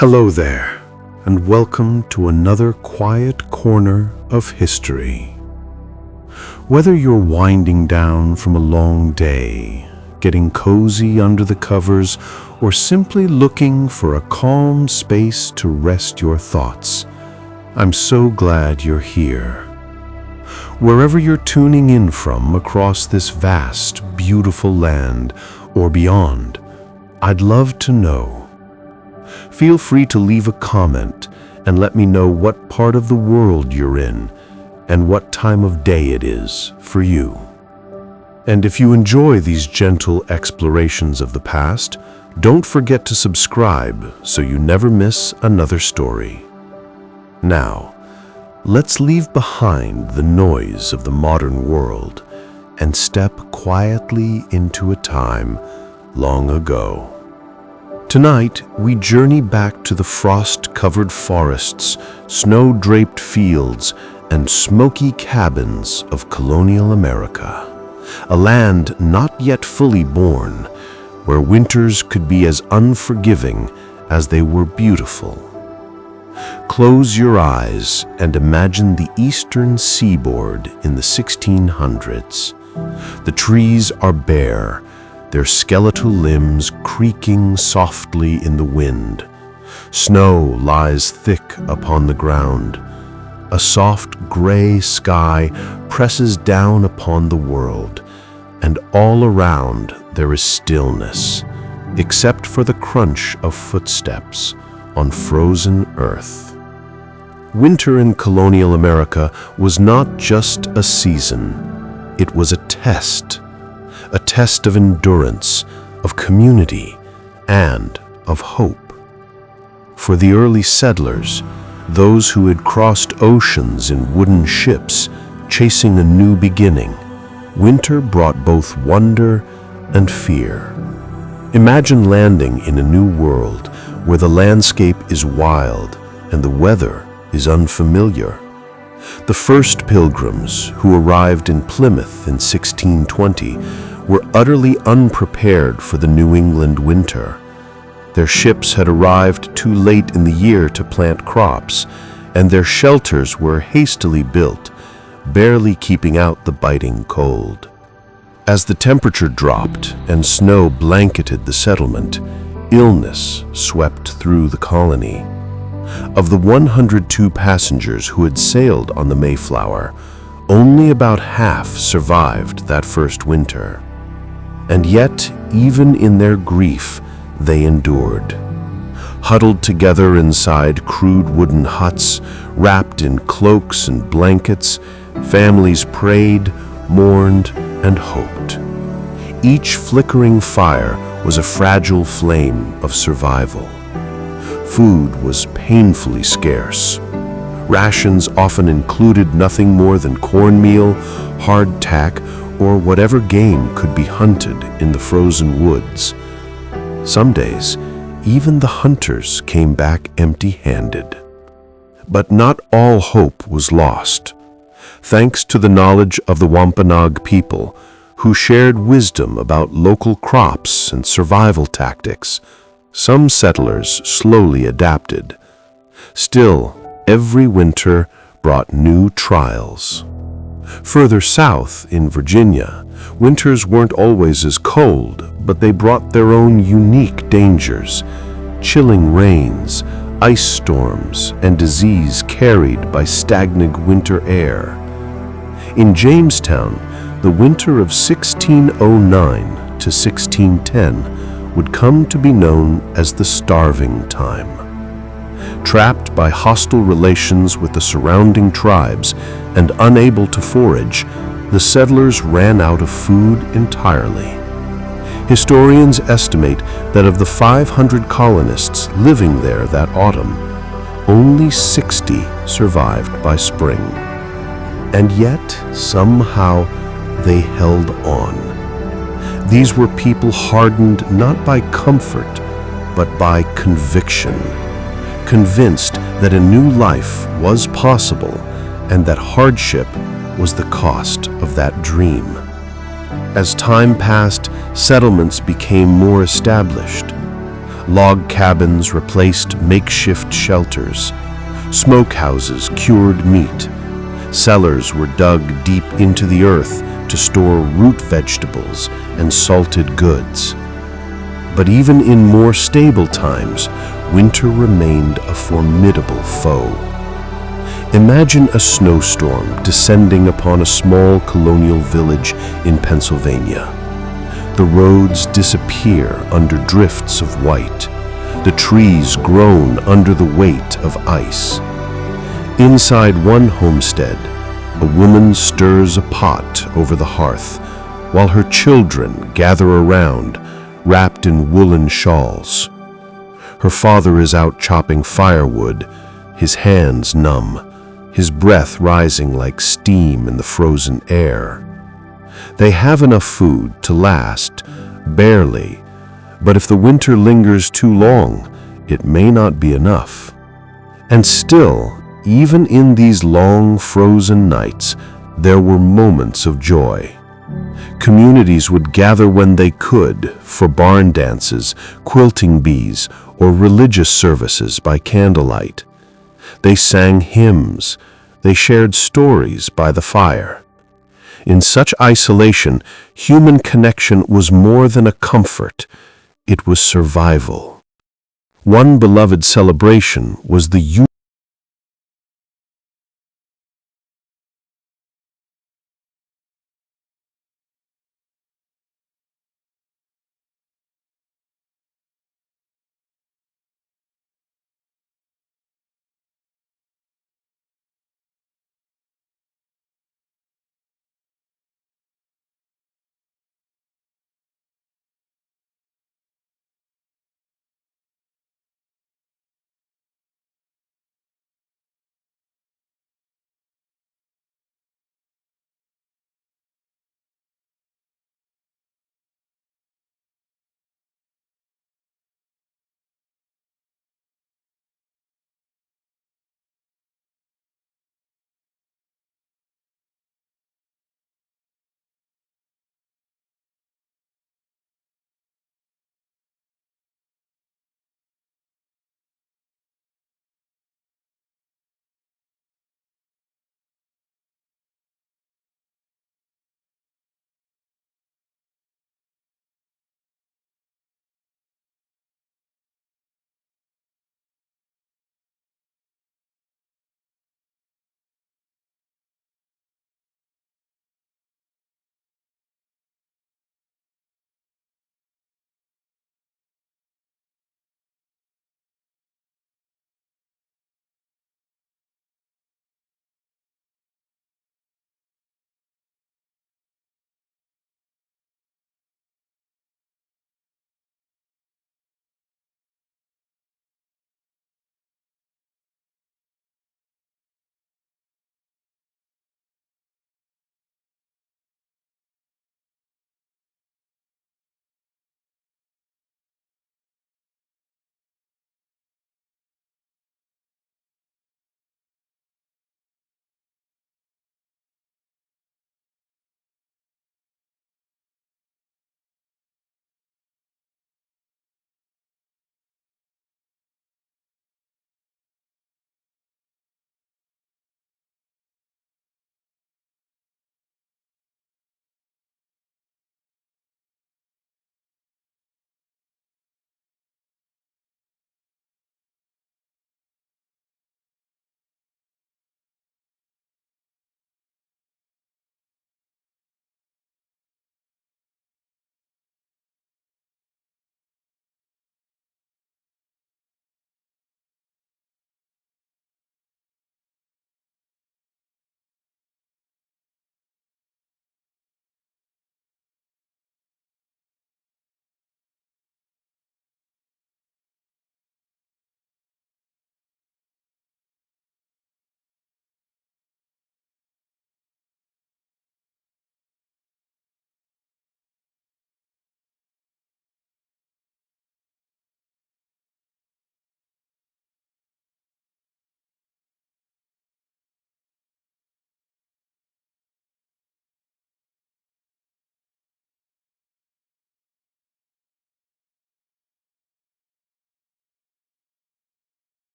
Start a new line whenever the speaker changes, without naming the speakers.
Hello there, and welcome to another quiet corner of history. Whether you're winding down from a long day, getting cozy under the covers, or simply looking for a calm space to rest your thoughts, I'm so glad you're here. Wherever you're tuning in from across this vast, beautiful land or beyond, I'd love to know. Feel free to leave a comment and let me know what part of the world you're in and what time of day it is for you. And if you enjoy these gentle explorations of the past, don't forget to subscribe so you never miss another story. Now, let's leave behind the noise of the modern world and step quietly into a time long ago. Tonight, we journey back to the frost-covered forests, snow-draped fields, and smoky cabins of colonial America, a land not yet fully born, where winters could be as unforgiving as they were beautiful. Close your eyes and imagine the eastern seaboard in the 1600s. The trees are bare, their skeletal limbs creaking softly in the wind. Snow lies thick upon the ground. A soft gray sky presses down upon the world, and all around there is stillness, except for the crunch of footsteps on frozen earth. Winter in colonial America was not just a season, it was a test of endurance, of community, and of hope. For the early settlers, those who had crossed oceans in wooden ships, chasing a new beginning, winter brought both wonder and fear. Imagine landing in a new world where the landscape is wild and the weather is unfamiliar. The first pilgrims, who arrived in Plymouth in 1620, were utterly unprepared for the New England winter. Their ships had arrived too late in the year to plant crops, and their shelters were hastily built, barely keeping out the biting cold. As the temperature dropped and snow blanketed the settlement, illness swept through the colony. Of the 102 passengers who had sailed on the Mayflower, only about half survived that first winter. And yet, even in their grief, they endured. Huddled together inside crude wooden huts, wrapped in cloaks and blankets, families prayed, mourned, and hoped. Each flickering fire was a fragile flame of survival. Food was painfully scarce. Rations often included nothing more than cornmeal, hardtack, or whatever game could be hunted in the frozen woods. Some days, even the hunters came back empty-handed. But not all hope was lost. Thanks to the knowledge of the Wampanoag people, who shared wisdom about local crops and survival tactics, some settlers slowly adapted. Still, every winter brought new trials. Further south, in Virginia, winters weren't always as cold, but they brought their own unique dangers: chilling rains, ice storms, and disease carried by stagnant winter air. In Jamestown, the winter of 1609 to 1610 would come to be known as the Starving Time. Trapped by hostile relations with the surrounding tribes and unable to forage, the settlers ran out of food entirely. Historians estimate that of the 500 colonists living there that autumn, only 60 survived by spring. And yet, somehow, they held on. These were people hardened not by comfort, but by conviction, convinced that a new life was possible and that hardship was the cost of that dream. As time passed, settlements became more established. Log cabins replaced makeshift shelters. Smokehouses cured meat. Cellars were dug deep into the earth to store root vegetables and salted goods. But even in more stable times, winter remained a formidable foe. Imagine a snowstorm descending upon a small colonial village in Pennsylvania. The roads disappear under drifts of white. The trees groan under the weight of ice. Inside one homestead, a woman stirs a pot over the hearth, while her children gather around, wrapped in woolen shawls. Her father is out chopping firewood, his hands numb, his breath rising like steam in the frozen air. They have enough food to last, barely, but if the winter lingers too long, it may not be enough. And still, even in these long frozen nights, there were moments of joy. Communities would gather when they could for barn dances, quilting bees, or religious services by candlelight. They sang hymns. They shared stories by the fire. In such isolation, human connection was more than a comfort. It was survival. One beloved celebration was the